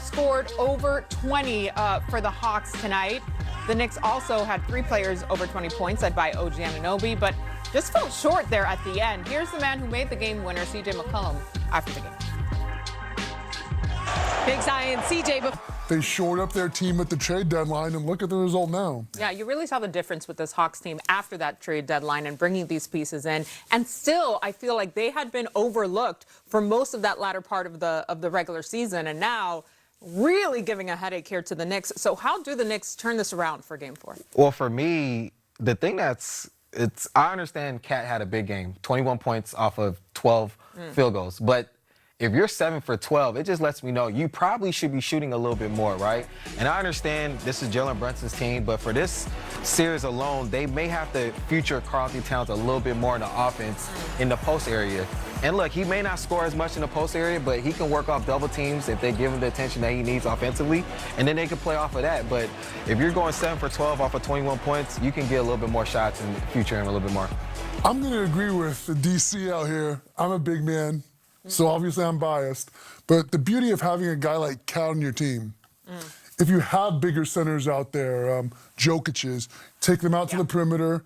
scored over 20 for the Hawks tonight. The Knicks also had 3 players over 20 points, led by OG Anunoby, but just fell short there at the end. Here's the man who made the game winner, CJ McCollum, after the game. Big Zion, CJ. They shored up their team at the trade deadline, and look at the result now. Yeah, you really saw the difference with this Hawks team after that trade deadline and bringing these pieces in. And still, I feel like they had been overlooked for most of that latter part of the regular season, and now really giving a headache here to the Knicks. So how do the Knicks turn this around for Game 4? Well, for me, the thing I understand Cat had a big game, 21 points off of 12 field goals, but if you're 7 for 12, it just lets me know you probably should be shooting a little bit more, right? And I understand this is Jalen Brunson's team, but for this series alone, they may have to feature Karl-Anthony Towns a little bit more in the offense in the post area. And look, he may not score as much in the post area, but he can work off double teams if they give him the attention that he needs offensively, and then they can play off of that. But if you're going 7 for 12 off of 21 points, you can get a little bit more shots and feature him a little bit more. I'm going to agree with the DC out here. I'm a big man. So obviously I'm biased, but the beauty of having a guy like Cat on your team, if you have bigger centers out there, Jokic's, take them out to the perimeter,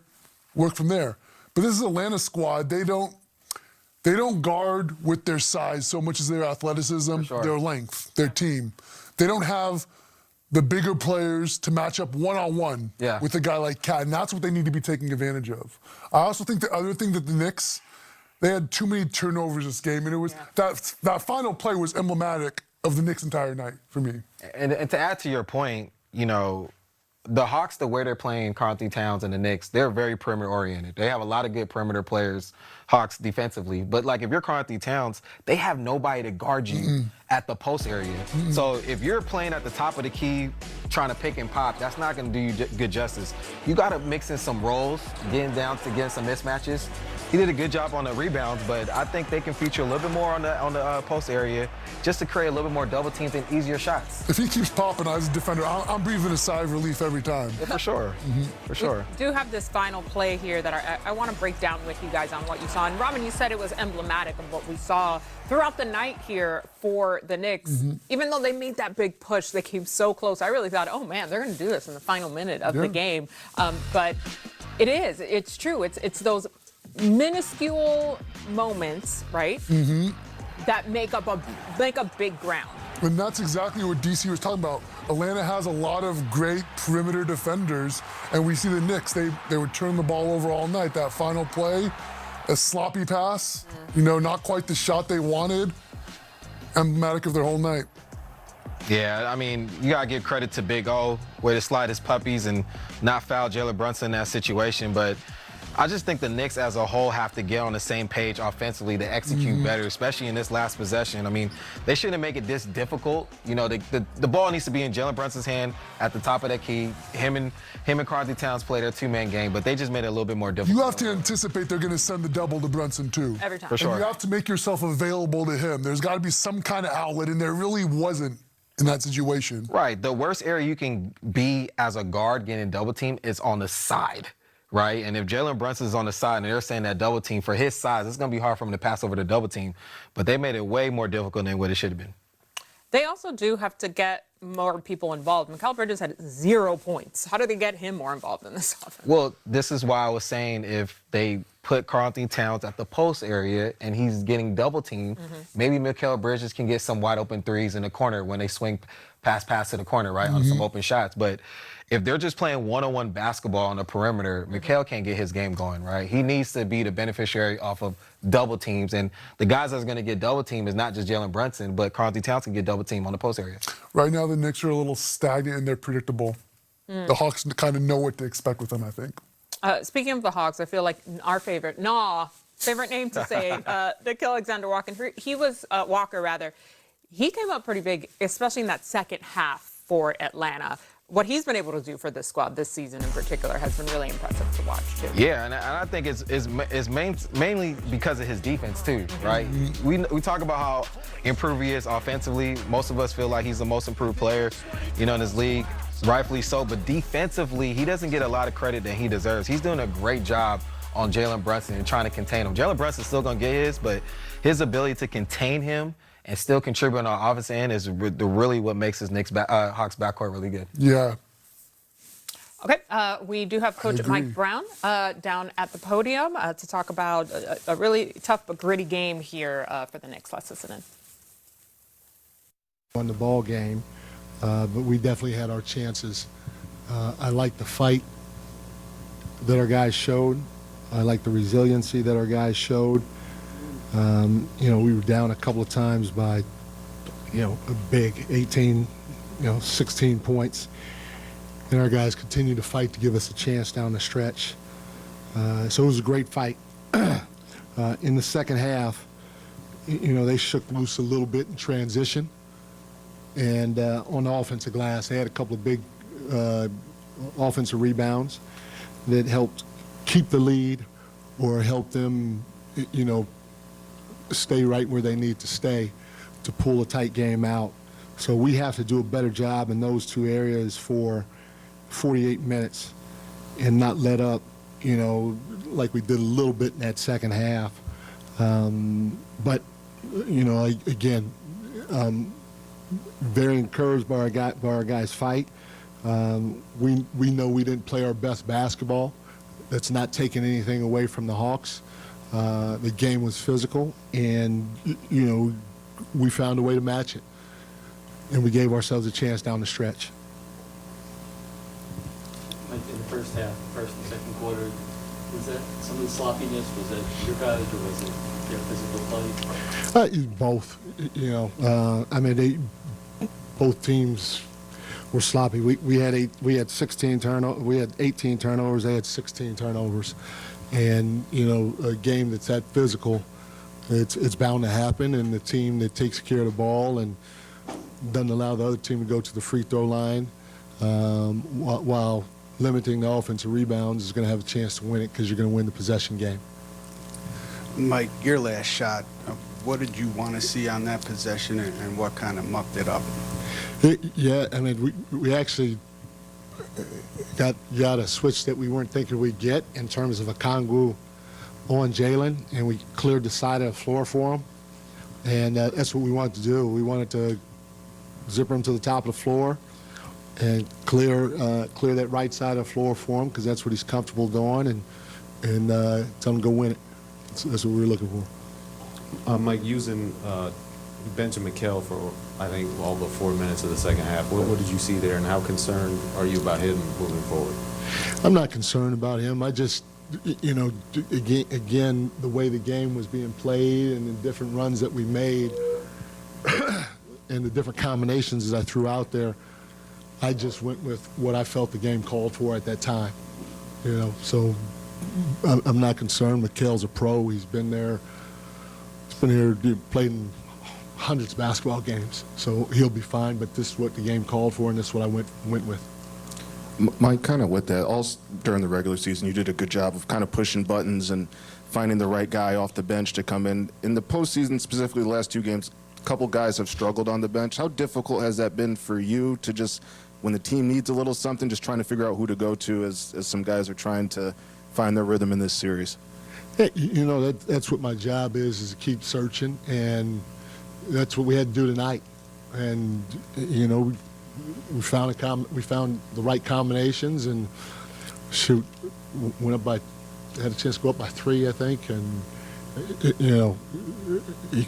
work from there. But this is Atlanta squad. They don't guard with their size so much as their athleticism, their length, their team. They don't have the bigger players to match up one-on-one with a guy like Cat, and that's what they need to be taking advantage of. I also think the other thing that the Knicks, they had too many turnovers this game, and it was that final play was emblematic of the Knicks' entire night for me. And to add to your point, you know, the Hawks, the way they're playing Karl-Anthony Towns and the Knicks, they're very perimeter-oriented. They have a lot of good perimeter players, Hawks defensively. But, like, if you're Karl-Anthony Towns, they have nobody to guard you at the post area. So if you're playing at the top of the key, trying to pick and pop, that's not going to do you good justice. You got to mix in some rolls, getting some mismatches. He did a good job on the rebounds, but I think they can feature a little bit more on the post area just to create a little bit more double teams and easier shots. If he keeps popping as a defender, I'm breathing a sigh of relief every time. Yeah, for sure. For sure. We do have this final play here that I want to break down with you guys on what you saw. And Robin, you said it was emblematic of what we saw throughout the night here for the Knicks. Even though they made that big push, they came so close. I really thought, oh man, they're going to do this in the final minute of the game. But it's true. It's those minuscule moments, right, that make up a big ground. And that's exactly what DC was talking about. Atlanta has a lot of great perimeter defenders, and we see the Knicks, they would turn the ball over all night. That final play, a sloppy pass, you know, not quite the shot they wanted, emblematic of their whole night. Yeah, I mean, you got to give credit to Big O, way to slide his puppies and not foul Jalen Brunson in that situation, but I just think the Knicks as a whole have to get on the same page offensively to execute better, especially in this last possession. I mean, they shouldn't make it this difficult. You know, the ball needs to be in Jalen Brunson's hand at the top of that key. Him and Karl-Anthony Towns play their two-man game, but they just made it a little bit more difficult. You have to anticipate they're going to send the double to Brunson, too. Every time. For sure. And you have to make yourself available to him. There's got to be some kind of outlet, and there really wasn't in that situation. Right. The worst area you can be as a guard getting double team is on the side. Right, and if Jalen Brunson is on the side and they're saying that double team for his size, it's going to be hard for him to pass over the double team. But they made it way more difficult than what it should have been. They also do have to get more people involved. Mikal Bridges had 0 points. How do they get him more involved in this offense? Well, this is why I was saying if they put Karl-Anthony Towns at the post area and he's getting double teamed, maybe Mikal Bridges can get some wide open threes in the corner when they swing pass to the corner, right, on some open shots. But if they're just playing one-on-one basketball on the perimeter, Mikal can't get his game going, right? He needs to be the beneficiary off of double teams. And the guys that's going to get double team is not just Jalen Brunson, but Karl-Anthony Towns can get double team on the post area. Right now, the Knicks are a little stagnant and they're predictable. The Hawks kind of know what to expect with them, I think. Speaking of the Hawks, I feel like our favorite name to say, Nickeil Alexander-Walker, he came up pretty big, especially in that second half for Atlanta. What he's been able to do for this squad this season in particular has been really impressive to watch, too. Yeah, and I think it's mainly because of his defense, too, right? We talk about how improved he is offensively. Most of us feel like he's the most improved player, you know, in this league, rightfully so. But defensively, he doesn't get a lot of credit that he deserves. He's doing a great job on Jalen Brunson and trying to contain him. Jalen Brunson's still going to get his, but his ability to contain him and still contribute on the offensive end is really what makes this Hawks backcourt really good. Yeah. Okay, we do have Coach Mike Brown down at the podium to talk about a really tough but gritty game here for the Knicks. Let's listen in. Won the ball game, but we definitely had our chances. I like the fight that our guys showed. I like the resiliency that our guys showed. We were down a couple of times by, a big 18, 16 points. And our guys continued to fight to give us a chance down the stretch. So it was a great fight. In the second half, they shook loose a little bit in transition. And on the offensive glass, they had a couple of big offensive rebounds that helped keep the lead or help them, stay right where they need to stay to pull a tight game out. So we have to do a better job in those two areas for 48 minutes and not let up, like we did a little bit in that second half. But, again, very encouraged by our guys' fight. We know we didn't play our best basketball. That's not taking anything away from the Hawks. The game was physical, and, we found a way to match it. And we gave ourselves a chance down the stretch. Like in the first half, first and second quarter, was that some of the sloppiness? Was that your guys, or was it their physical play? Both. Both teams were sloppy. We had 16 turnovers. We had 18 turnovers. They had 16 turnovers, and a game that's that physical, it's bound to happen. And the team that takes care of the ball and doesn't allow the other team to go to the free throw line, while limiting the offensive rebounds, is going to have a chance to win it because you're going to win the possession game. Mike, your last shot, what did you want to see on that possession, and what kind of mucked it up? We actually got a switch that we weren't thinking we'd get in terms of a Kongwu on Jalen, and we cleared the side of the floor for him. And that's what we wanted to do. We wanted to zipper him to the top of the floor and clear that right side of the floor for him, because that's what he's comfortable doing, and tell him to go win it. That's what we were looking for. Mike, using Benjamin Mikal for, I think, all but 4 minutes of the second half, what did you see there, and how concerned are you about him moving forward? I'm not concerned about him. I just, again, the way the game was being played and the different runs that we made and the different combinations that I threw out there, I just went with what I felt the game called for at that time. So I'm not concerned. Mikal's a pro. He's been there. He's been here, played in hundreds of basketball games. So he'll be fine. But this is what the game called for, and this is what I went with. Mike, kind of with that, all during the regular season, you did a good job of kind of pushing buttons and finding the right guy off the bench to come in. In the postseason, specifically the last two games, a couple guys have struggled on the bench. How difficult has that been for you to just, when the team needs a little something, just trying to figure out who to go to as some guys are trying to find their rhythm in this series? Hey, that's what my job is to keep searching, and that's what we had to do tonight. And we found the right combinations, and went up by, had a chance to go up by 3, I think, and you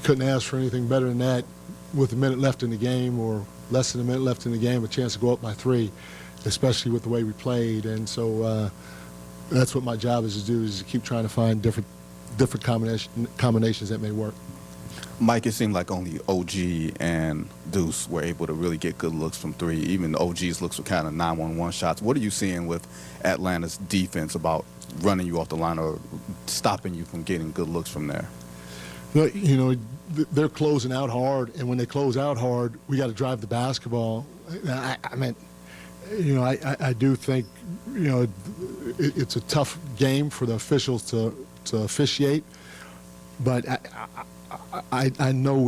couldn't ask for anything better than that with a minute left in the game, or less than a minute left in the game, a chance to go up by 3, especially with the way we played. And so that's what my job is to do, is to keep trying to find different combinations that may work. Mike, it seemed like only OG and Deuce were able to really get good looks from 3. Even OG's looks were kind of 9-1-1 shots. What are you seeing with Atlanta's defense about running you off the line or stopping you from getting good looks from there? They're closing out hard, and when they close out hard, we got to drive the basketball. I do think, it's a tough game for the officials to officiate, but I know